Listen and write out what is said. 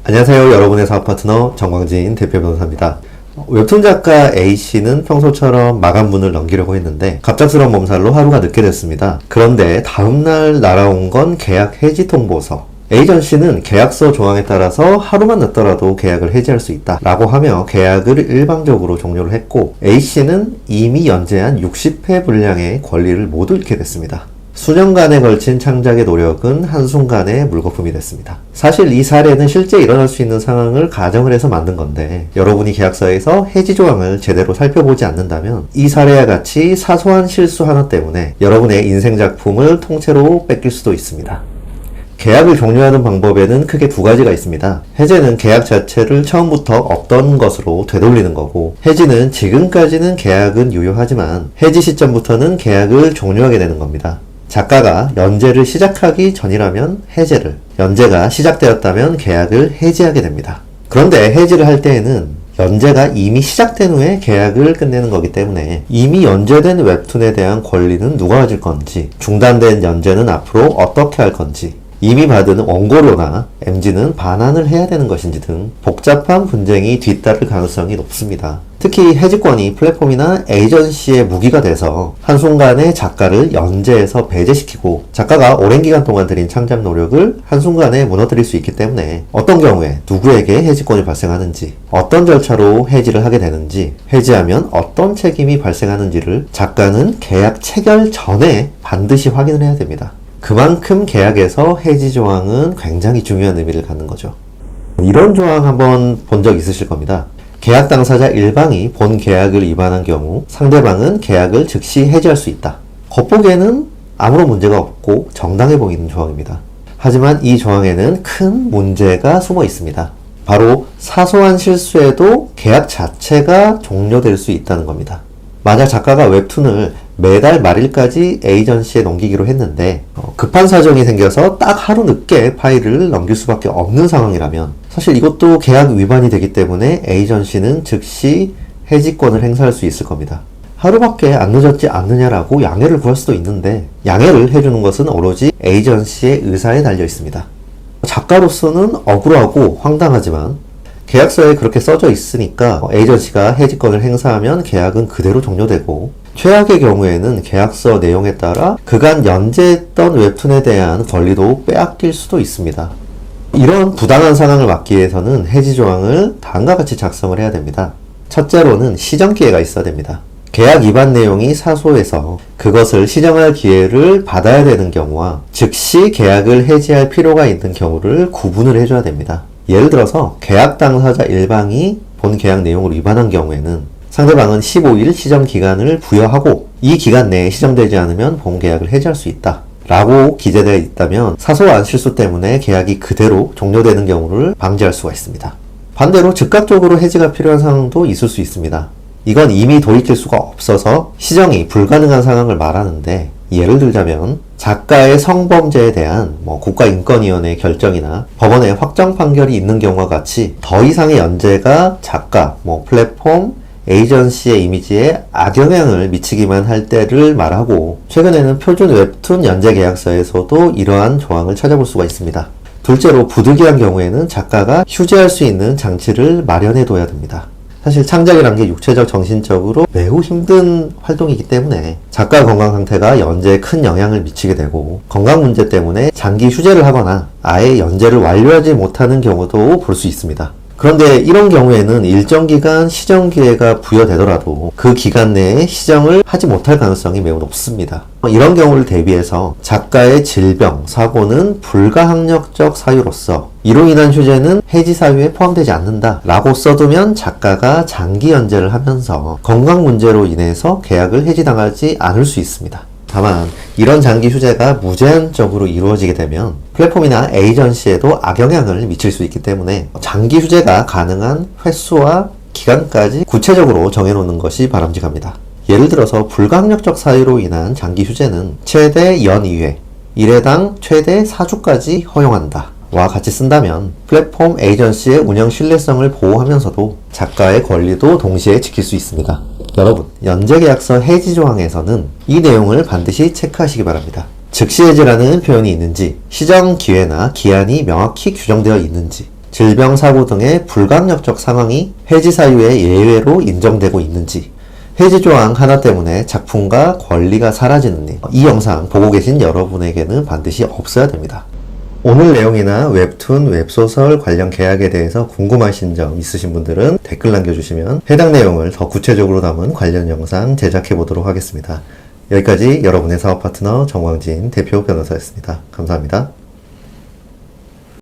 안녕하세요. 여러분의 사업 파트너 정광진 대표 변호사입니다. 웹툰 작가 A씨는 평소처럼 마감문을 넘기려고 했는데 갑작스러운 몸살로 하루가 늦게 됐습니다. 그런데 다음날 날아온 건 계약 해지 통보서. A전씨는 계약서 조항에 따라서 하루만 늦더라도 계약을 해지할 수 있다 라고 하며 계약을 일방적으로 종료를 했고, A씨는 이미 연재한 60회 분량의 권리를 모두 잃게 됐습니다. 수년간에 걸친 창작의 노력은 한순간에 물거품이 됐습니다. 사실 이 사례는 실제 일어날 수 있는 상황을 가정을 해서 만든 건데, 여러분이 계약서에서 해지 조항을 제대로 살펴보지 않는다면 이 사례와 같이 사소한 실수 하나 때문에 여러분의 인생 작품을 통째로 뺏길 수도 있습니다. 계약을 종료하는 방법에는 크게 두 가지가 있습니다. 해제는 계약 자체를 처음부터 없던 것으로 되돌리는 거고, 해지는 지금까지는 계약은 유효하지만 해지 시점부터는 계약을 종료하게 되는 겁니다. 작가가 연재를 시작하기 전이라면 해제를, 연재가 시작되었다면 계약을 해지하게 됩니다. 그런데 해지를 할 때에는 연재가 이미 시작된 후에 계약을 끝내는 거기 때문에 이미 연재된 웹툰에 대한 권리는 누가 가질 건지, 중단된 연재는 앞으로 어떻게 할 건지, 이미 받은 원고료나 MG는 반환을 해야 되는 것인지 등 복잡한 분쟁이 뒤따를 가능성이 높습니다. 특히 해지권이 플랫폼이나 에이전시의 무기가 돼서 한순간에 작가를 연재에서 배제시키고 작가가 오랜 기간 동안 들인 창작 노력을 한순간에 무너뜨릴 수 있기 때문에 어떤 경우에 누구에게 해지권이 발생하는지, 어떤 절차로 해지를 하게 되는지, 해지하면 어떤 책임이 발생하는지를 작가는 계약 체결 전에 반드시 확인을 해야 됩니다. 그만큼 계약에서 해지 조항은 굉장히 중요한 의미를 갖는 거죠. 이런 조항 한번 본 적 있으실 겁니다. 계약 당사자 일방이 본 계약을 위반한 경우 상대방은 계약을 즉시 해지할 수 있다. 겉보기에는 아무런 문제가 없고 정당해 보이는 조항입니다. 하지만 이 조항에는 큰 문제가 숨어 있습니다. 바로 사소한 실수에도 계약 자체가 종료될 수 있다는 겁니다. 만약 작가가 웹툰을 매달 말일까지 에이전시에 넘기기로 했는데 급한 사정이 생겨서 딱 하루 늦게 파일을 넘길 수밖에 없는 상황이라면 사실 이것도 계약 위반이 되기 때문에 에이전시는 즉시 해지권을 행사할 수 있을 겁니다. 하루밖에 안 늦었지 않느냐라고 양해를 구할 수도 있는데, 양해를 해주는 것은 오로지 에이전시의 의사에 달려 있습니다. 작가로서는 억울하고 황당하지만 계약서에 그렇게 써져 있으니까 에이전시가 해지권을 행사하면 계약은 그대로 종료되고, 최악의 경우에는 계약서 내용에 따라 그간 연재했던 웹툰에 대한 권리도 빼앗길 수도 있습니다. 이런 부당한 상황을 막기 위해서는 해지 조항을 다음과 같이 작성을 해야 됩니다. 첫째로는 시정 기회가 있어야 됩니다. 계약 위반 내용이 사소해서 그것을 시정할 기회를 받아야 되는 경우와 즉시 계약을 해지할 필요가 있는 경우를 구분을 해줘야 됩니다. 예를 들어서 계약 당사자 일방이 본 계약 내용을 위반한 경우에는 상대방은 15일 시정 기간을 부여하고 이 기간 내에 시정되지 않으면 본 계약을 해지할 수 있다 라고 기재되어 있다면 사소한 실수 때문에 계약이 그대로 종료되는 경우를 방지할 수가 있습니다. 반대로 즉각적으로 해지가 필요한 상황도 있을 수 있습니다. 이건 이미 돌이킬 수가 없어서 시정이 불가능한 상황을 말하는데, 예를 들자면 작가의 성범죄에 대한 국가인권위원회의 결정이나 법원의 확정 판결이 있는 경우와 같이 더 이상의 연재가 작가, 플랫폼, 에이전시의 이미지에 악영향을 미치기만 할 때를 말하고, 최근에는 표준 웹툰 연재 계약서에서도 이러한 조항을 찾아볼 수가 있습니다. 둘째로 부득이한 경우에는 작가가 휴재할 수 있는 장치를 마련해 둬야 됩니다. 사실 창작이란 게 육체적, 정신적으로 매우 힘든 활동이기 때문에 작가 건강 상태가 연재에 큰 영향을 미치게 되고, 건강 문제 때문에 장기 휴재를 하거나 아예 연재를 완료하지 못하는 경우도 볼 수 있습니다. 그런데 이런 경우에는 일정 기간 시정 기회가 부여되더라도 그 기간 내에 시정을 하지 못할 가능성이 매우 높습니다. 이런 경우를 대비해서 작가의 질병, 사고는 불가항력적 사유로서 이로 인한 휴재는 해지 사유에 포함되지 않는다 라고 써두면 작가가 장기 연재를 하면서 건강 문제로 인해서 계약을 해지당하지 않을 수 있습니다. 다만 이런 장기 휴재가 무제한적으로 이루어지게 되면 플랫폼이나 에이전시에도 악영향을 미칠 수 있기 때문에 장기 휴재가 가능한 횟수와 기간까지 구체적으로 정해놓는 것이 바람직합니다. 예를 들어서 불가항력적 사유로 인한 장기 휴재는 최대 연 2회, 1회당 최대 4주까지 허용한다 와 같이 쓴다면 플랫폼 에이전시의 운영 신뢰성을 보호하면서도 작가의 권리도 동시에 지킬 수 있습니다. 여러분, 연재계약서 해지 조항에서는 이 내용을 반드시 체크하시기 바랍니다. 즉시 해지라는 표현이 있는지, 시정 기회나 기한이 명확히 규정되어 있는지, 질병, 사고 등의 불강력적 상황이 해지 사유의 예외로 인정되고 있는지, 해지 조항 하나 때문에 작품과 권리가 사라지는 일, 이 영상 보고 계신 여러분에게는 반드시 없어야 됩니다. 오늘 내용이나 웹툰, 웹소설 관련 계약에 대해서 궁금하신 점 있으신 분들은 댓글 남겨주시면 해당 내용을 더 구체적으로 담은 관련 영상 제작해 보도록 하겠습니다. 여기까지 여러분의 사업 파트너 정광진 대표 변호사였습니다. 감사합니다.